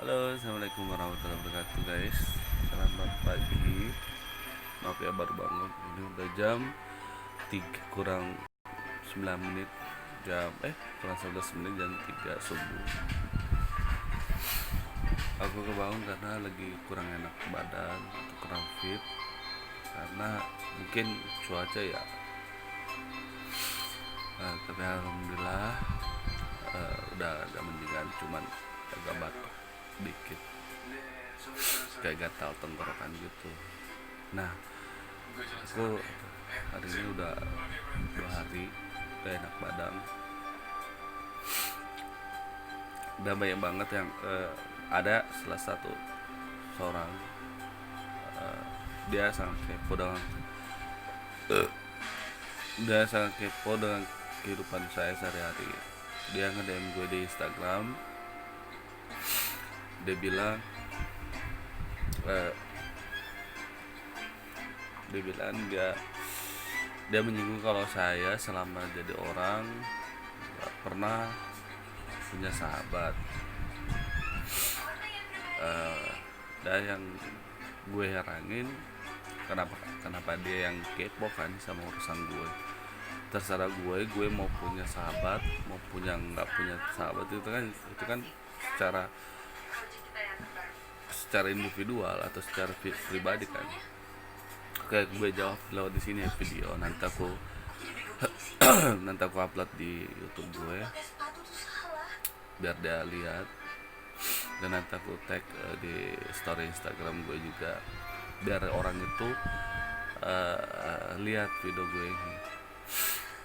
Halo, assalamualaikum warahmatullahi wabarakatuh guys. Selamat pagi. Maaf ya baru bangun. Ini udah jam 3 kurang 9 menit. Kurang 11 menit jam 3 subuh. Aku kebangun karena lagi kurang enak badan, kurang fit. Karena mungkin cuaca ya. Tapi alhamdulillah udah agak mendingan, cuman agak batuk dikit, kayak gatal tenggorokan gitu. Nah, aku hari ini udah 2 hari gak enak badan. Udah banyak banget yang ada salah satu seorang, dia sangat kepo dengan dia sangat kepo dengan kehidupan saya sehari-hari. Dia nge-DM gue di Instagram. Dia bilang eh, dia bilang dia menyinggung kalau saya selama jadi orang gak pernah punya sahabat. Dan yang gue heranin, kenapa kenapa dia yang kepo kan sama urusan gue. Terserah gue mau punya sahabat, mau punya nggak punya sahabat, itu kan secara secara individual atau secara pribadi kan. Oke, gue jawab lewat di sini ya video. Nanti aku upload di YouTube gue biar dia lihat, dan nanti aku tag di story Instagram gue juga biar orang itu lihat video gue ini.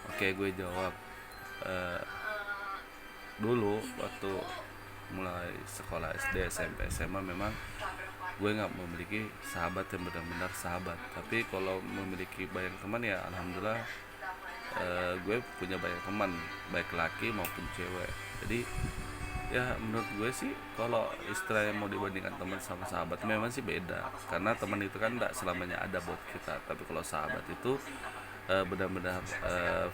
Oke, gue jawab. eh, Dulu waktu mulai sekolah SD, SMP, SMA memang gue nggak memiliki sahabat yang benar-benar sahabat. Tapi kalau memiliki banyak teman ya alhamdulillah, gue punya banyak teman, baik laki maupun cewek. Jadi ya menurut gue sih kalau istilahnya mau dibandingkan teman sama sahabat memang sih beda, karena teman itu kan tidak selamanya ada buat kita. Tapi kalau sahabat itu benar-benar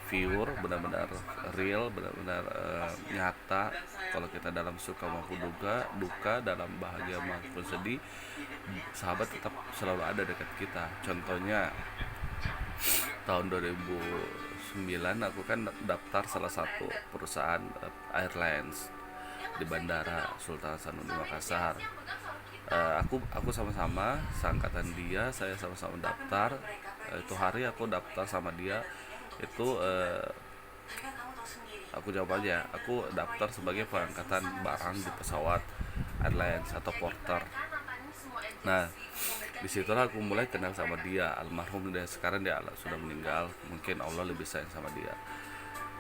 pure, benar-benar real, benar-benar nyata. Kalau kita dalam suka maupun duka, dalam bahagia maupun sedih, sahabat tetap selalu ada dekat kita. Contohnya tahun 2009 aku kan daftar salah satu perusahaan airlines di Bandara Sultan Hasanuddin Makassar. Aku sama-sama seangkatan dia, saya sama-sama daftar. Itu hari aku daftar sama dia itu, aku jawab aja, aku daftar sebagai pengangkatan barang di pesawat airlines atau porter. Nah, disitulah aku mulai kenal sama dia, almarhum. Dia sekarang dia sudah meninggal, mungkin Allah lebih sayang sama dia.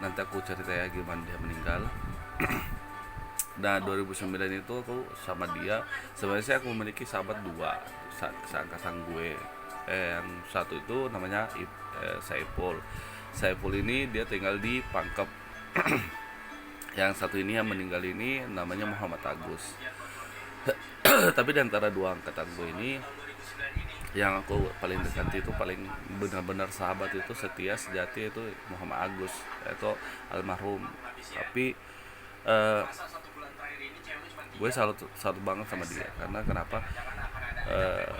Nanti aku cerita ya gimana dia meninggal. Nah, 2009 itu aku sama dia. Sebenarnya aku memiliki sahabat dua seangkatan gue. Yang satu itu namanya Saiful. Saiful ini dia tinggal di Pangkep. Yang satu ini yang meninggal ini namanya Muhammad Agus. Tapi di antara dua angkatan gue ini, yang aku paling dekat itu, paling benar-benar sahabat itu, setia sejati, itu Muhammad Agus, itu almarhum. Tapi eh, gue salut banget sama dia, karena kenapa? Eh,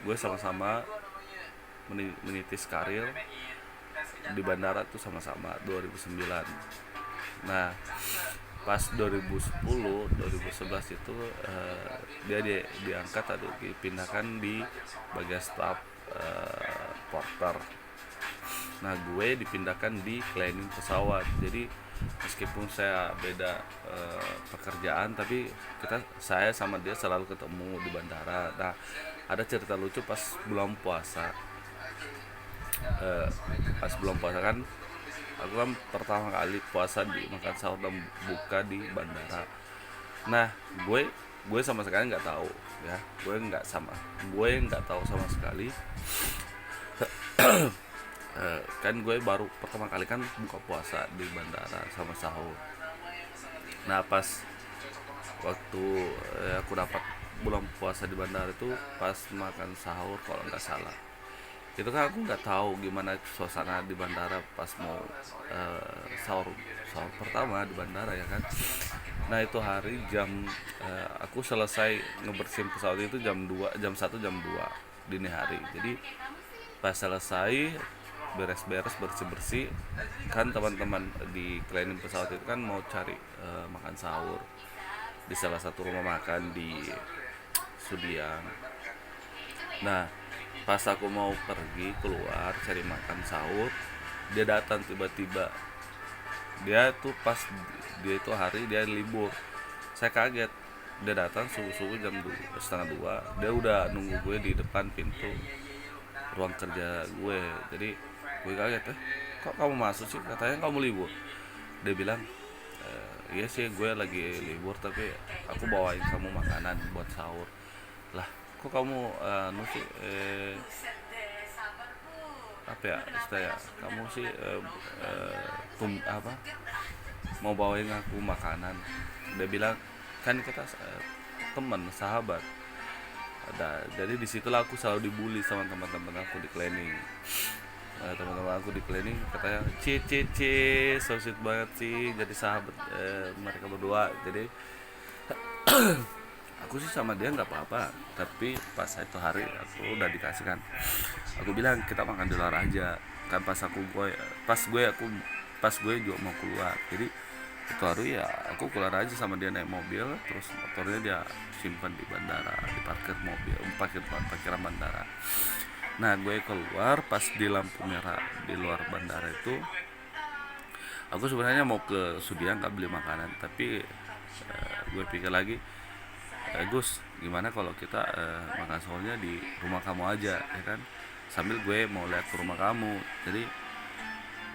gue sama-sama menitis karir di bandara tuh sama-sama 2009. Nah, pas 2010 2011 itu dia diangkat atau dipindahkan di bagian staff porter. Nah, gue dipindahkan di cleaning pesawat. Jadi meskipun saya beda pekerjaan, tapi saya sama dia selalu ketemu di bandara. Nah, ada cerita lucu pas bulan puasa. Pas bulan puasa kan, aku kan pertama kali puasa di makan sahur dan buka di bandara. Nah, gue sama sekali nggak tahu, ya. Gue nggak tahu sama sekali. Kan gue baru pertama kali kan buka puasa di bandara sama sahur. Nah, pas waktu aku dapat bulan puasa di bandara itu pas makan sahur kalau nggak salah. Itu kan aku nggak tahu gimana suasana di bandara pas mau sahur sahur pertama di bandara, ya kan. Nah itu hari aku selesai ngebersihin pesawat itu jam 1 jam 2 dini hari. Jadi pas selesai beres-beres bersih-bersih, kan teman-teman di cleaning pesawat itu kan mau cari makan sahur di salah satu rumah makan di Sudiang. Nah pas aku mau pergi keluar cari makan sahur, dia datang tiba-tiba. Dia itu hari dia libur. Saya kaget, dia datang subuh-subuh jam 1:30, dia udah nunggu gue di depan pintu ruang kerja gue. Jadi gue kaget, kok kamu masuk sih, katanya kamu libur. Dia bilang, iya sih gue lagi libur, tapi aku bawain kamu makanan buat sahur. Lah kok kamu apa ya istilahnya, kamu sih apa mau bawain aku makanan. Dia bilang, kan kita teman sahabat. Jadi disitulah aku selalu dibully sama teman-teman aku di cleaning. Teman-teman aku di cleaning katanya, so sweet banget sih jadi sahabat mereka berdua. Jadi aku sih sama dia nggak apa-apa, tapi pas itu hari aku udah dikasih kan, aku bilang kita makan di luar aja kan. Pas gue juga mau keluar. Jadi itu hari ya aku keluar aja sama dia naik mobil, terus motornya dia simpan di bandara, di parkiran bandara. Nah gue keluar pas di lampu merah di luar bandara itu, aku sebenarnya mau ke Sudiang nggak beli makanan, tapi gue pikir lagi, Gus gimana kalau kita makan sahurnya di rumah kamu aja ya kan, sambil gue mau lihat ke rumah kamu. Jadi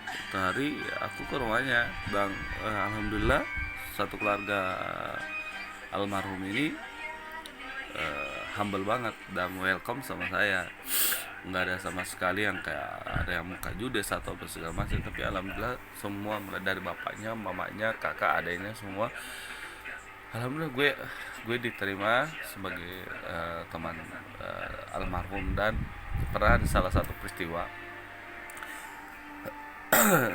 itu hari aku ke rumahnya dan alhamdulillah satu keluarga almarhum ini humble banget dan welcome sama saya. Nggak ada sama sekali yang kayak ada yang muka judes atau segala macam, tapi alhamdulillah semua, mulai dari bapaknya, mamanya, kakak, adanya, semua alhamdulillah gue diterima sebagai teman almarhum. Dan pernah di salah satu peristiwa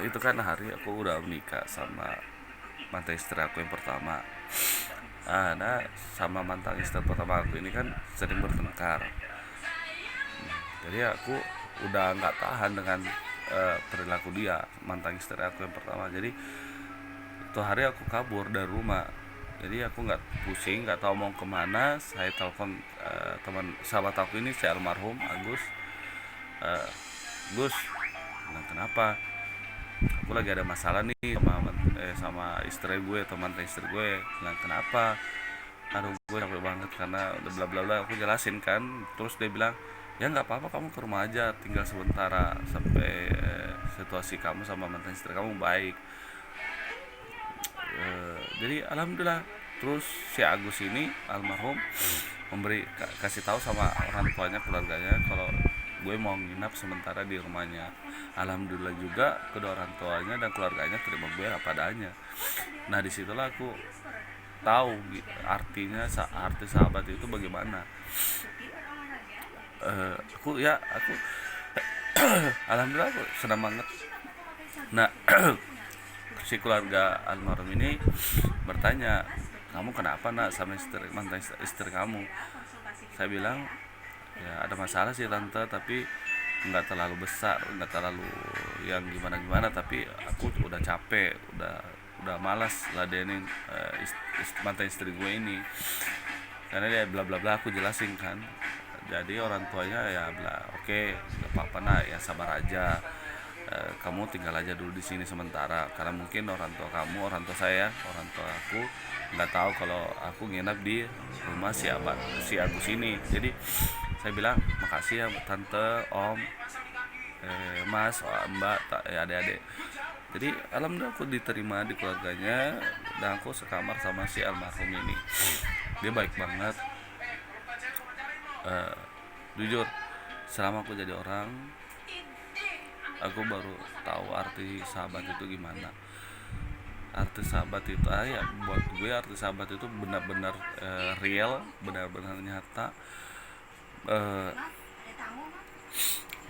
itu kan hari aku udah menikah sama mantan istri aku yang pertama. Nah sama mantan istri pertama aku ini kan sering bertengkar. Jadi aku udah nggak tahan dengan perilaku dia, mantan istri aku yang pertama. Jadi itu hari aku kabur dari rumah. Jadi aku nggak pusing, nggak tahu mau kemana. Saya telepon teman sahabat aku ini, si almarhum Agus. Gus, bilang, kenapa? Aku lagi ada masalah nih sama istri gue, teman istri gue. Bilang, kenapa? Aduh gue capek banget karena udah bla bla bla. Aku jelasin kan. Terus dia bilang, ya nggak apa-apa, kamu ke rumah aja, tinggal sementara sampai situasi kamu sama mantan istri kamu baik. Jadi alhamdulillah. Terus si Agus ini almarhum kasih tahu sama orang tuanya, keluarganya, kalau gue mau nginap sementara di rumahnya. Alhamdulillah juga kedua orang tuanya dan keluarganya terima gue apa adanya. Nah disitulah aku tahu arti sahabat itu bagaimana. Aku alhamdulillah aku senang banget. Nah si keluarga almarhum ini bertanya, kamu kenapa nak sama mantan istri kamu? Saya bilang, ya ada masalah sih tante, tapi nggak terlalu besar, nggak terlalu yang gimana-gimana, tapi aku udah capek, udah malas ladenin mantan istri gue ini. Karena dia bla bla bla, aku jelasin kan. Jadi orang tuanya ya bilang, oke, nggak apa-apa nak, ya sabar aja. Kamu tinggal aja dulu di sini sementara, karena mungkin orang tua saya, orang tua aku nggak tahu kalau aku nginap di rumah si Agus ini. Jadi saya bilang, makasih ya tante, om, mas, mbak, adik-adik. Jadi alhamdulillah aku diterima di keluarganya dan aku sekamar sama si almarhum ini. Dia baik banget. Jujur, selama aku jadi orang, aku baru tahu arti sahabat itu gimana. Arti sahabat itu ya buat gue, arti sahabat itu benar-benar real, benar-benar nyata,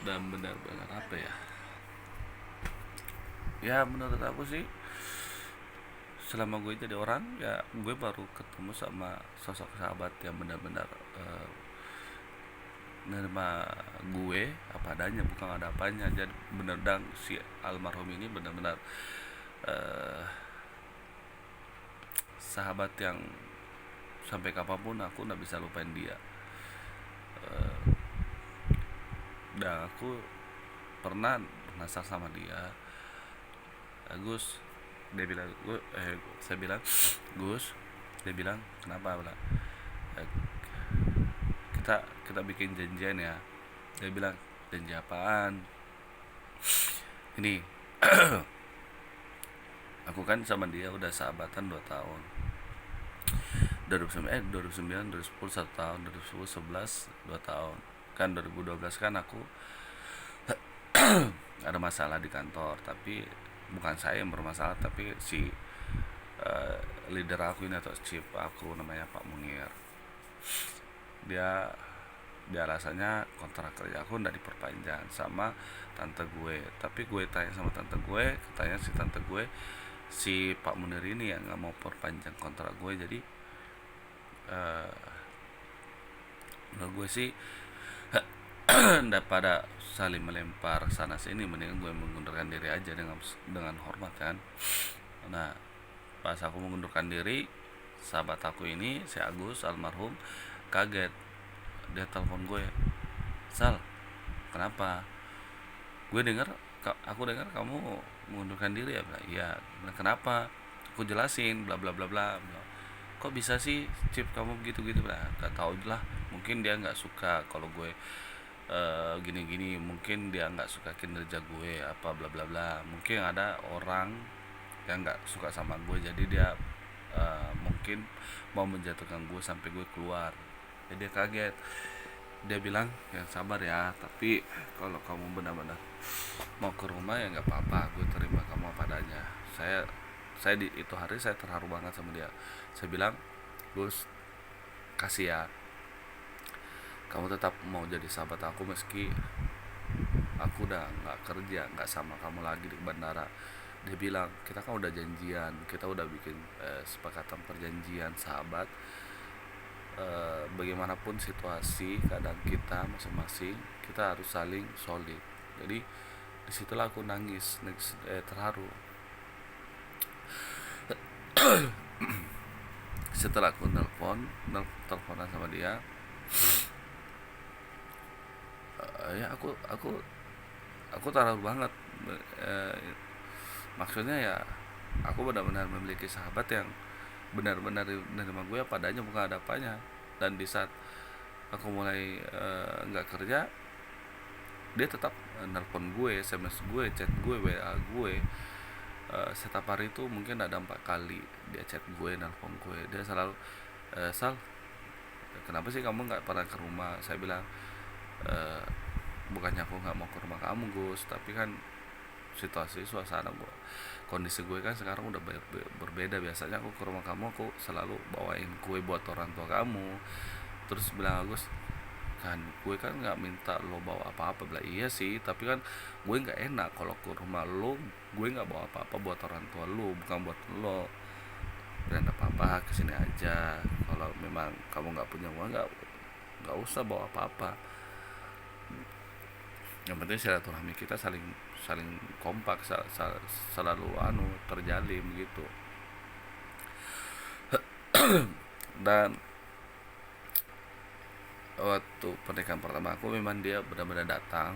dan benar-benar apa ya, ya menurut aku sih selama gue jadi orang ya gue baru ketemu sama sosok sahabat yang benar-benar menerima gue apa adanya, bukan ada apanya. Jadi bener, dan si almarhum ini benar-benar eh, sahabat yang sampai kapanpun aku nggak bisa lupain dia. Dan aku pernah ngasar sama dia, Gus, dia bilang saya bilang, Gus, dia bilang kenapa, bilang "Eh, kita kita bikin janjian ya." Dia bilang, janji apaan ini? Aku kan sama dia udah sahabatan 2 tahun, 2009, 2010 1 tahun, 2010 11 2 tahun kan, 2012 kan aku ada masalah di kantor, tapi bukan saya yang bermasalah, tapi si eh, leader aku ini atau chief aku namanya Pak Munir. Dia dia alasannya kontrak kerja aku nggak diperpanjang sama tante gue, tapi gue tanya sama tante gue, katanya si tante gue, si Pak Munir ini yang nggak mau perpanjang kontrak gue. Jadi eh, menurut gue sih daripada saling melempar sana sini, mendingan gue mengundurkan diri aja dengan hormat kan. Nah, pas aku mengundurkan diri, sahabat aku ini si Agus almarhum kaget. Dia telepon gue, Sal, kenapa? Aku dengar kamu mengundurkan diri ya. Bilang, iya. Bilang, kenapa? Aku jelasin bla bla bla bla. Bilang, kok bisa sih Cip kamu begitu gitu? Bilang, gak tau lah, mungkin dia nggak suka kalau gue gini-gini, mungkin dia nggak suka kinerja gue apa bla bla bla, mungkin ada orang yang nggak suka sama gue, jadi dia mungkin mau menjatuhkan gue sampai gue keluar. Jadi dia kaget. Dia bilang, yang sabar ya, tapi kalau kamu benar-benar mau ke rumah ya nggak apa-apa, gue terima kamu apa adanya. Saya di itu hari saya terharu banget sama dia. Saya bilang, Gus, kasih ya, kamu tetap mau jadi sahabat aku meski aku udah nggak kerja, nggak sama kamu lagi di bandara. Dia bilang, kita kan udah janjian, kita udah bikin sepakatan perjanjian sahabat, bagaimanapun situasi keadaan kita masing-masing, kita harus saling solid. Jadi disitulah aku nangis, terharu. Setelah aku teleponan sama dia, ya aku terharu banget. Eh, Maksudnya ya, aku benar-benar memiliki sahabat yang benar-benar menerima gue apa adanya, bukan ada apanya. Dan di saat aku mulai nggak kerja, dia tetap nelpon gue, SMS gue, chat gue, WA gue. Setiap hari itu mungkin ada 4 kali dia chat gue, nelpon gue. Dia selalu, Sal, kenapa sih kamu nggak pernah ke rumah? Saya bilang, "Eh, bukannya aku nggak mau ke rumah kamu, Gus, tapi kan situasi suasana gue, kondisi gue kan sekarang udah berbeda. Biasanya aku ke rumah kamu, aku selalu bawain kue buat orang tua kamu." Terus bilang Agus, kan gue kan nggak minta lo bawa apa-apa. Bilang, iya sih, tapi kan gue nggak enak kalau ke rumah lo gue nggak bawa apa-apa buat orang tua lo, bukan buat lo. Dan apa-apa, kesini aja. Kalau memang kamu nggak punya uang, nggak usah bawa apa-apa. Yang penting silaturahmi kita saling saling kompak, selalu terjalin gitu. Dan waktu pernikahan pertama aku memang dia benar-benar datang,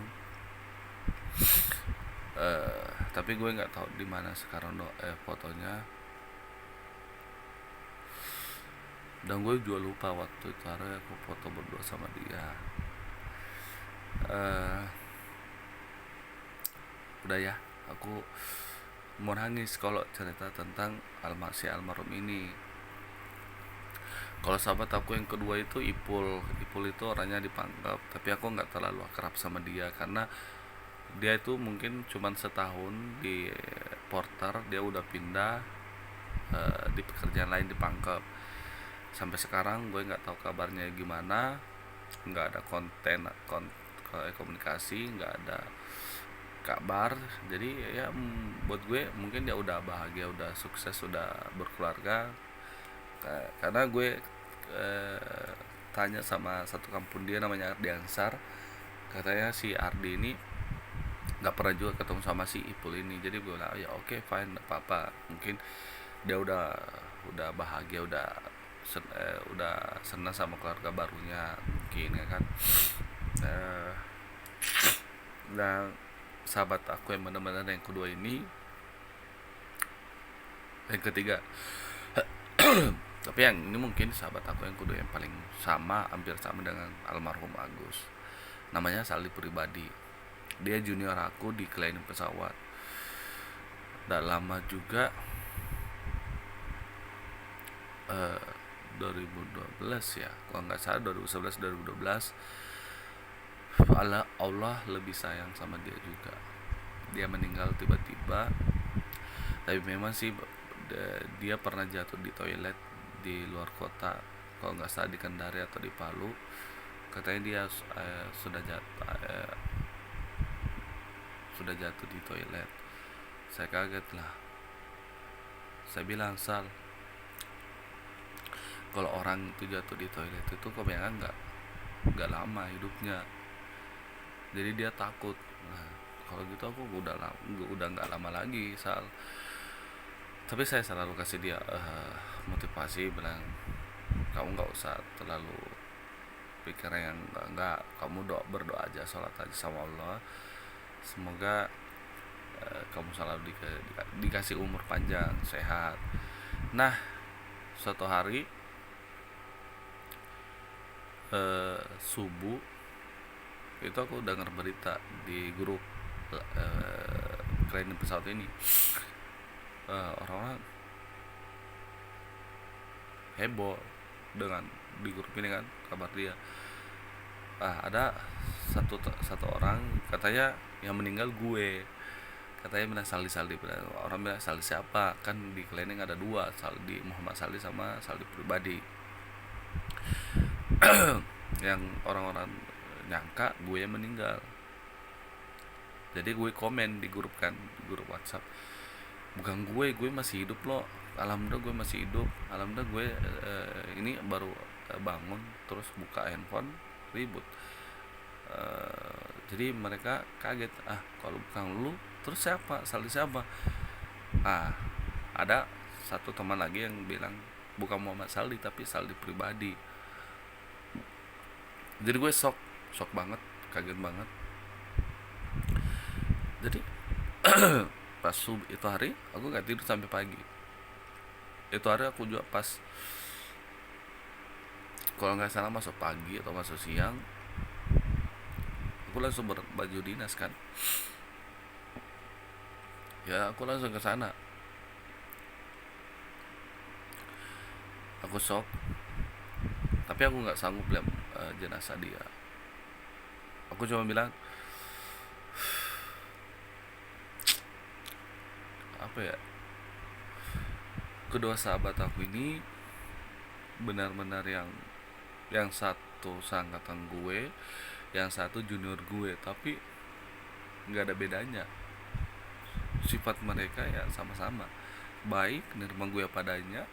tapi gue nggak tahu di mana sekarang fotonya. Dan gue juga lupa waktu itu hari aku foto berdua sama dia. Udah ya, aku mau nangis kalau cerita tentang almarhum ini. Kalau sahabat aku yang kedua itu Ipul itu orangnya dipangkap, tapi aku nggak terlalu akrab sama dia karena dia itu mungkin cuman setahun di porter, dia udah pindah di pekerjaan lain dipangkap. Sampai sekarang gue nggak tahu kabarnya gimana, nggak ada komunikasi, nggak ada kabar. Jadi ya buat gue mungkin dia udah bahagia, udah sukses, udah berkeluarga. Karena gue eh, tanya sama satu kampung dia namanya Ardi Ansar, katanya si Ardi ini nggak pernah juga ketemu sama si Ipul ini. Jadi gue bilang ya oke, fine, nggak apa-apa, mungkin dia udah bahagia, udah senang sama keluarga barunya mungkin ya kan. Eh, nah, sahabat aku yang benar-benar yang kedua ini, yang ketiga, tapi yang ini mungkin sahabat aku yang kedua yang paling sama, hampir sama dengan almarhum Agus. Namanya Saldi Pribadi. Dia junior aku di cleaning pesawat. Udah lama juga, 2012 ya, kalau nggak salah 2011 2012. Allah lebih sayang sama dia juga. Dia meninggal tiba-tiba. Tapi memang sih dia pernah jatuh di toilet di luar kota, kalau nggak salah di Kendari atau di Palu. Katanya dia sudah jatuh di toilet. Saya kaget lah. Saya bilang, Sal, kalau orang itu jatuh di toilet itu kebanyakan nggak lama hidupnya. Jadi dia takut. Nah, kalau gitu aku udah nggak lama lagi, Sal. Tapi saya selalu kasih dia motivasi, bilang kamu nggak usah terlalu pikir yang enggak, kamu berdoa aja, sholat aja sama Allah, semoga kamu selalu dikasih umur panjang, sehat. Nah, suatu hari subuh itu aku dengar berita di grup cleaning pesawat ini. Orang-orang heboh dengan di grup ini kan, kabar dia. Ada satu orang katanya yang meninggal gue, katanya bilang Saldi. Orang bilang Saldi siapa, kan di cleaning ada dua, Saldi Muhammad Saldi sama Saldi Pribadi. Yang orang-orang nyangka gue yang meninggal. Jadi gue komen di grup kan, di grup WhatsApp, bukan gue masih hidup loh, alhamdulillah gue masih hidup, alhamdulillah gue ini baru bangun, terus buka handphone ribut. Jadi mereka kaget, kalau bukan lu terus siapa, Saldi siapa? Ada satu teman lagi yang bilang bukan Muhammad Saldi tapi Saldi Pribadi. Jadi gue shock banget, kaget banget. Jadi pas itu hari aku gak tidur sampai pagi. Itu hari aku juga pas, kalau nggak salah masuk pagi atau masuk siang, aku langsung berbaju dinas kan. Ya aku langsung ke sana. Aku shock, tapi aku nggak sanggup lihat jenazah dia. Aku cuma bilang, apa ya, kedua sahabat aku ini benar-benar yang satu seangkatan gue, yang satu junior gue, tapi nggak ada bedanya. Sifat mereka ya sama-sama baik, nerima gue padanya.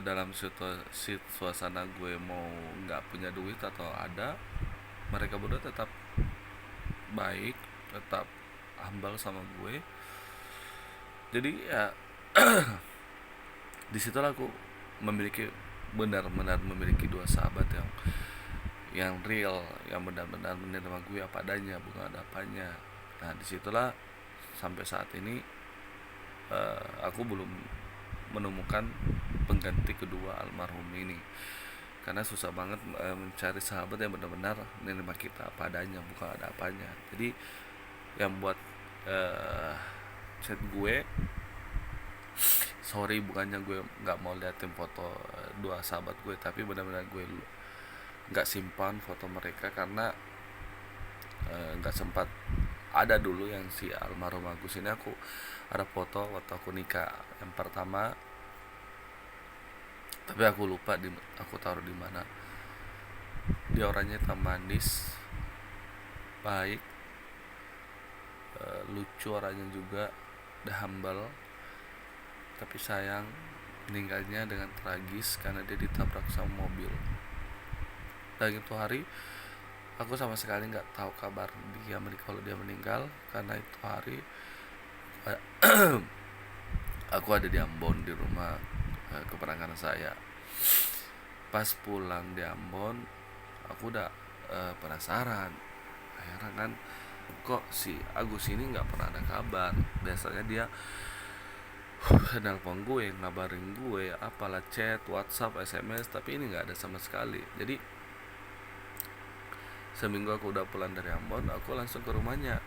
Dalam suasana gue mau nggak punya duit atau ada, mereka berdua tetap baik, tetap humble sama gue. Jadi ya disitulah aku benar-benar memiliki dua sahabat yang real, yang benar-benar menerima gue apa adanya, bukan ada apanya. Nah disitulah sampai saat ini aku belum menemukan pengganti kedua almarhum ini, karena susah banget mencari sahabat yang benar-benar menerima kita apa adanya, bukan ada apanya. Jadi yang buat chat gue, sorry, bukannya gue nggak mau liatin foto dua sahabat gue, tapi benar-benar gue nggak simpan foto mereka karena nggak sempat. Ada dulu yang si almarhum Agus ini, aku ada foto waktu aku nikah yang pertama, tapi aku lupa aku taruh di mana. Dia orangnya manis, baik, lucu orangnya juga, udah humble, tapi sayang meninggalnya dengan tragis karena dia ditabrak sama mobil. Dan itu hari aku sama sekali nggak tahu kabar dia kalau dia meninggal, karena itu hari aku ada di Ambon di rumah keponakan saya. Pas pulang di Ambon aku udah penasaran, heran kan, kok si Agus ini nggak pernah ada kabar. Biasanya dia nelpon gue, ngabarin gue, apalah chat, WhatsApp, SMS, tapi ini nggak ada sama sekali. Jadi seminggu aku udah pulang dari Ambon, aku langsung ke rumahnya.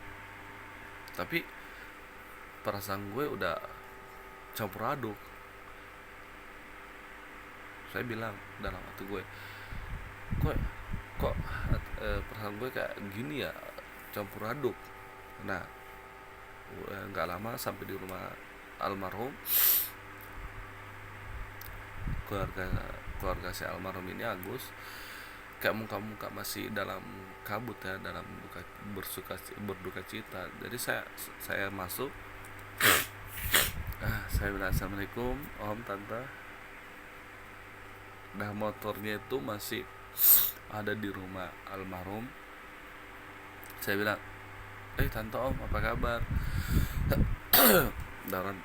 Tapi perasaan gue udah campur aduk. Saya bilang dalam hati gue, kok perasaan gue kayak gini ya, campur aduk. Nah, nggak lama sampai di rumah almarhum, keluarga si almarhum ini Agus, kayak muka-muka masih dalam kabut ya, dalam berduka cita. Jadi saya masuk, saya bilang assalamualaikum om, tante. Nah, motornya itu masih ada di rumah almarhum. Saya bilang, tante, om, apa kabar? Dan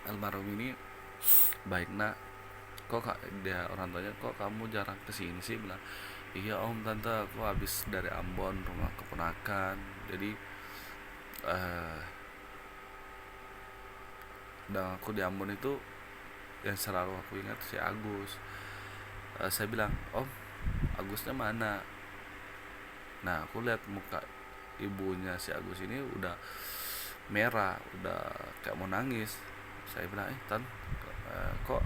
almarhum ini baik nak, kok dia orang tuanya, kok kamu jarang kesini sih? Bilang, iya om, tante, aku habis dari Ambon, rumah keponakan. Jadi dan aku di Ambon itu yang selalu aku ingat si Agus. Saya bilang, om, Agusnya mana? Nah, aku lihat muka ibunya si Agus ini udah merah, udah kayak mau nangis. Saya bilang, kok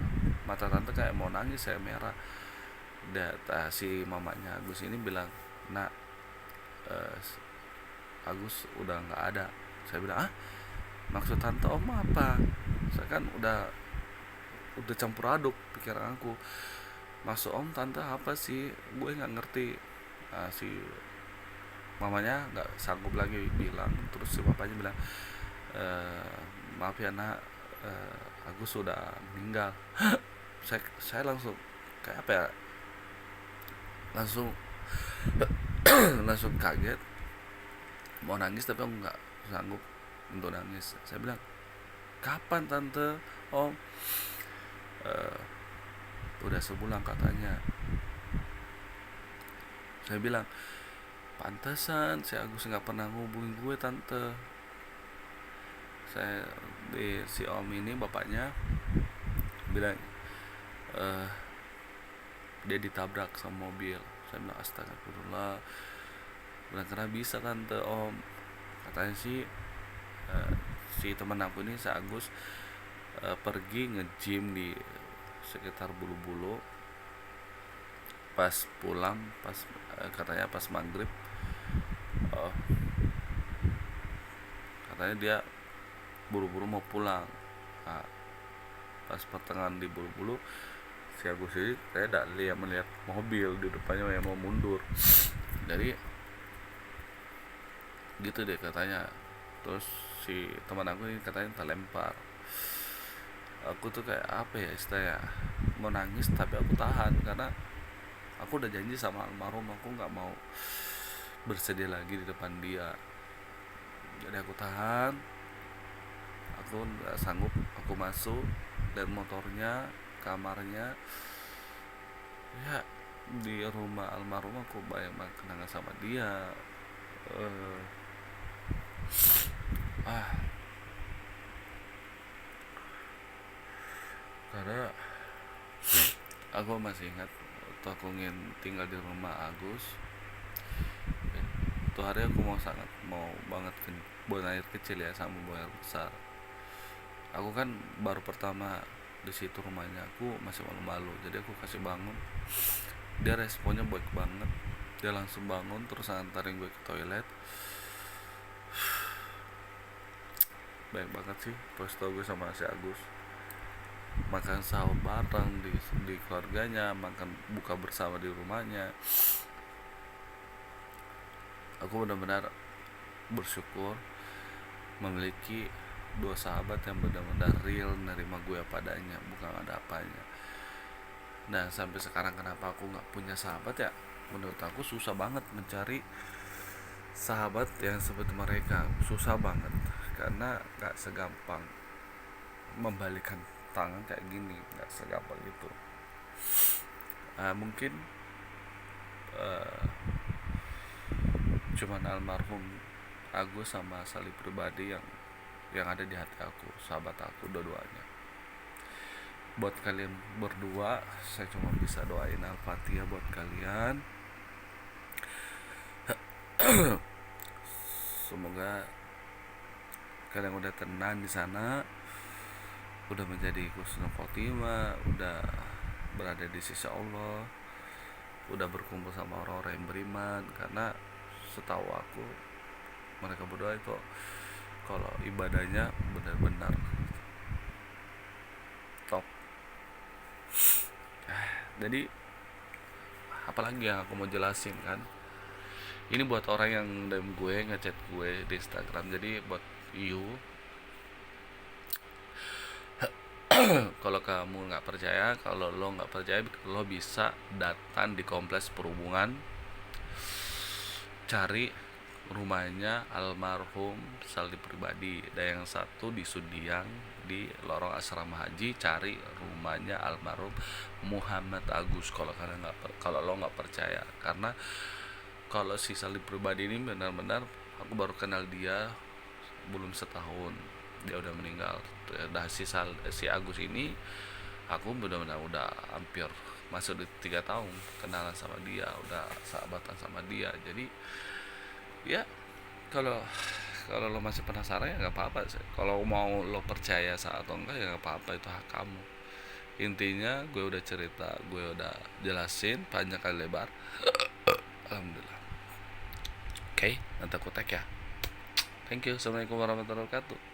mata tante kayak mau nangis, saya merah. Si mamanya Agus ini bilang, nak, Agus udah nggak ada. Saya bilang, maksud tante om apa? Saya kan udah campur aduk pikiran aku. Maksud om tante apa sih? Gue nggak ngerti. Si mamanya nggak sanggup lagi bilang. Terus si bapaknya bilang, maaf ya nak, Agus sudah meninggal. saya langsung kayak apa ya, langsung langsung kaget, mau nangis tapi aku nggak sanggup untuk nangis. Saya bilang, kapan tante, om? Udah sebulan katanya. Saya bilang, pantesan si Agus nggak pernah ngubungin gue tante. Si om ini bapaknya bilang, dia ditabrak sama mobil. Saya bilang, astagfirullah. Bilang, karena bisa tante, om, katanya sih si teman aku ini si Agus pergi nge-gym di sekitar Bulu-Bulu. Pas pulang, katanya pas maghrib, katanya dia buru-buru mau pulang. Nah, pas pertengahan di Bulu-Bulu, si Agus ini kayak melihat mobil di depannya yang mau mundur. Jadi gitu deh katanya. Terus si teman aku ini katanya terlempar. Aku tuh kayak apa ya istilahnya, mau nangis tapi aku tahan, karena aku udah janji sama almarhum aku nggak mau bersedih lagi di depan dia. Jadi aku tahan, aku nggak sanggup. Aku masuk dan motornya, kamarnya, ya di rumah almarhum aku banyak banget kenangan sama dia. Karena aku masih ingat waktu aku ingin tinggal di rumah Agus. Itu hari aku mau banget buang air kecil ya sama buang air besar. Aku kan baru pertama di situ rumahnya, aku masih malu-malu. Jadi aku kasih bangun, dia responnya baik banget. Dia langsung bangun terus antarin gue ke toilet. Baik banget sih pas tau gue sama si Agus. Makan sahur bareng di keluarganya, makan buka bersama di rumahnya. Aku benar-benar bersyukur memiliki dua sahabat yang benar-benar real nerima gue padanya, bukan ada apanya. Nah sampai sekarang kenapa aku nggak punya sahabat ya, menurut aku susah banget mencari sahabat yang seperti mereka, susah banget karena nggak segampang membalikan tangan kayak gini, nggak segampang itu. Mungkin cuman almarhum Agus sama Salih Pribadi yang ada di hati aku, sahabat aku dua-duanya. Buat kalian berdua, saya cuma bisa doain Al-Fatihah buat kalian. Semoga kalian udah tenang di sana, udah menjadi husnul khotimah, udah berada di sisi Allah, udah berkumpul sama orang-orang yang beriman. Karena setahu aku mereka berdua itu kalau ibadahnya benar-benar top. Jadi apalagi yang aku mau jelasin kan, ini buat orang yang DM gue, ngechat gue di Instagram. Jadi buat you, kalau kamu nggak percaya, kalau lo nggak percaya, lo bisa datang di kompleks perhubungan, cari rumahnya almarhum Salih Pribadi, dan yang satu di Sudiang di lorong asrama haji, cari rumahnya almarhum Muhammad Agus. Kalau kalian kalau lo nggak percaya, karena kalau si Salih Pribadi ini benar-benar aku baru kenal dia belum setahun, dia udah meninggal. Dah si Agus ini aku benar-benar udah hampir masuk di 3 tahun kenalan sama dia, udah sahabatan sama dia. Jadi ya kalau kalau lo masih penasaran ya nggak apa-apa sih. Kalau mau lo percaya atau enggak ya nggak apa-apa, itu hak kamu. Intinya gue udah cerita, gue udah jelasin panjang kali lebar. Alhamdulillah. Oke, nanti aku tag ya. Thank you. Assalamualaikum warahmatullahi wabarakatuh.